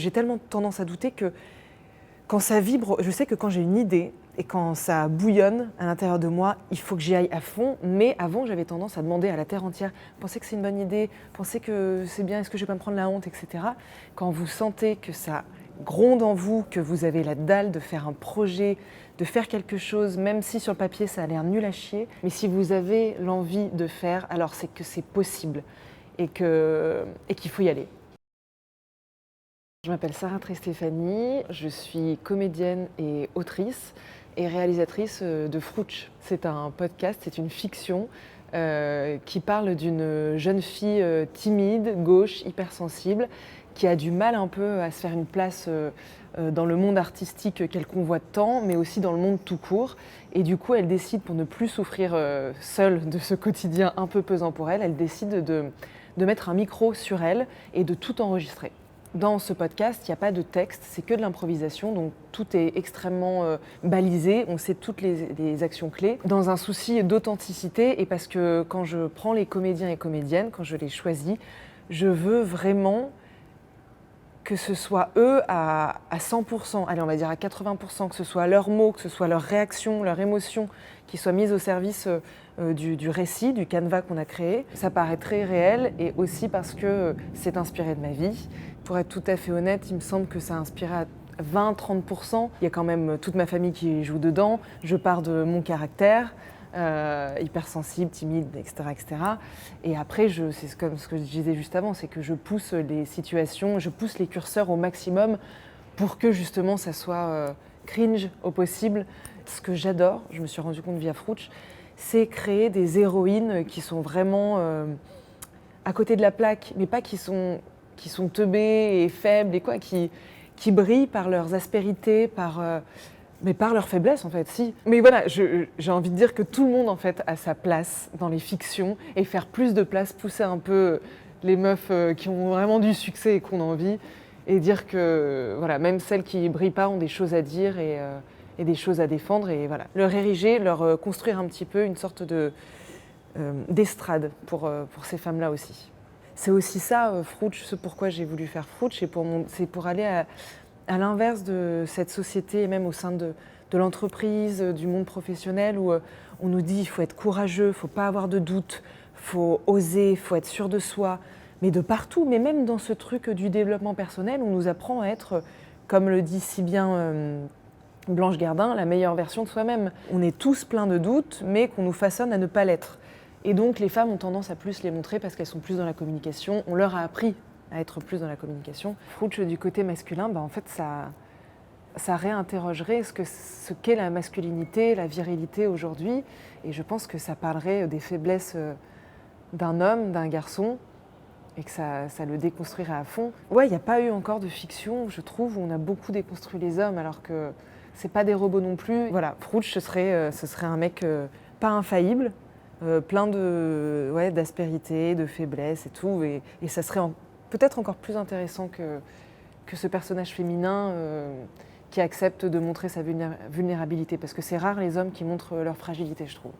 j'ai tellement tendance à douter que quand ça vibre, je sais que quand j'ai une idée et quand ça bouillonne à l'intérieur de moi, il faut que j'y aille à fond. Mais avant, j'avais tendance à demander à la terre entière, pensez que c'est une bonne idée, pensez que c'est bien, est-ce que je vais pas me prendre la honte, etc. Quand vous sentez que ça gronde en vous, que vous avez la dalle de faire un projet, de faire quelque chose, même si sur le papier ça a l'air nul à chier, mais si vous avez l'envie de faire, alors c'est que c'est possible et qu'il faut y aller. Je m'appelle Sarah Tristéphanie, je suis comédienne et autrice et réalisatrice de Frouch. C'est un podcast, c'est une fiction qui parle d'une jeune fille timide, gauche, hypersensible, qui a du mal un peu à se faire une place dans le monde artistique qu'elle convoite tant, mais aussi dans le monde tout court. Et du coup, elle décide, pour ne plus souffrir seule de ce quotidien un peu pesant pour elle, elle décide de mettre un micro sur elle et de tout enregistrer. Dans ce podcast, il n'y a pas de texte, c'est que de l'improvisation, donc tout est extrêmement balisé, on sait toutes les actions clés, dans un souci d'authenticité et parce que quand je prends les comédiens et comédiennes, quand je les choisis, je veux vraiment que ce soit eux à 100%, allez on va dire à 80%, que ce soit leurs mots, que ce soit leurs réactions, leurs émotions qui soient mises au service du récit, du canevas qu'on a créé. Ça paraît très réel et aussi parce que c'est inspiré de ma vie. Pour être tout à fait honnête, il me semble que ça a inspiré à 20-30%. Il y a quand même toute ma famille qui joue dedans. Je pars de mon caractère. Hypersensible, timide, etc., etc. Et après, c'est comme ce que je disais juste avant, c'est que je pousse les situations, je pousse les curseurs au maximum pour que justement ça soit cringe au possible. Ce que j'adore, je me suis rendu compte via Frouch, c'est créer des héroïnes qui sont vraiment à côté de la plaque, mais pas qui sont teubées et faibles et quoi, qui brillent par leurs aspérités, mais par leur faiblesse en fait, si. Mais voilà, j'ai envie de dire que tout le monde en fait a sa place dans les fictions et faire plus de place, pousser un peu les meufs qui ont vraiment du succès et qu'on a envie et dire que voilà, même celles qui brillent pas ont des choses à dire et des choses à défendre et voilà. Leur ériger, leur construire un petit peu une sorte d'estrade pour ces femmes-là aussi. C'est aussi ça, Frouch, ce pourquoi j'ai voulu faire Frouch, c'est pour aller à l'inverse de cette société, et même au sein de l'entreprise, du monde professionnel, où on nous dit qu'il faut être courageux, il ne faut pas avoir de doute, il faut oser, il faut être sûr de soi, mais de partout, mais même dans ce truc du développement personnel, on nous apprend à être, comme le dit si bien Blanche Gardin, la meilleure version de soi-même. On est tous pleins de doutes, mais qu'on nous façonne à ne pas l'être. Et donc les femmes ont tendance à plus les montrer parce qu'elles sont plus dans la communication, on leur a appris à être plus dans la communication. Frouch du côté masculin, en fait, ça réinterrogerait ce qu'est la masculinité, la virilité aujourd'hui. Et je pense que ça parlerait des faiblesses d'un homme, d'un garçon, et que ça le déconstruirait à fond. Ouais, il n'y a pas eu encore de fiction, je trouve, où on a beaucoup déconstruit les hommes, alors que c'est pas des robots non plus. Voilà, Frouch, ce serait un mec pas infaillible, plein d'aspérités, de faiblesses et tout. Et ça serait peut-être encore plus intéressant que ce personnage féminin qui accepte de montrer sa vulnérabilité. Parce que c'est rare les hommes qui montrent leur fragilité, je trouve.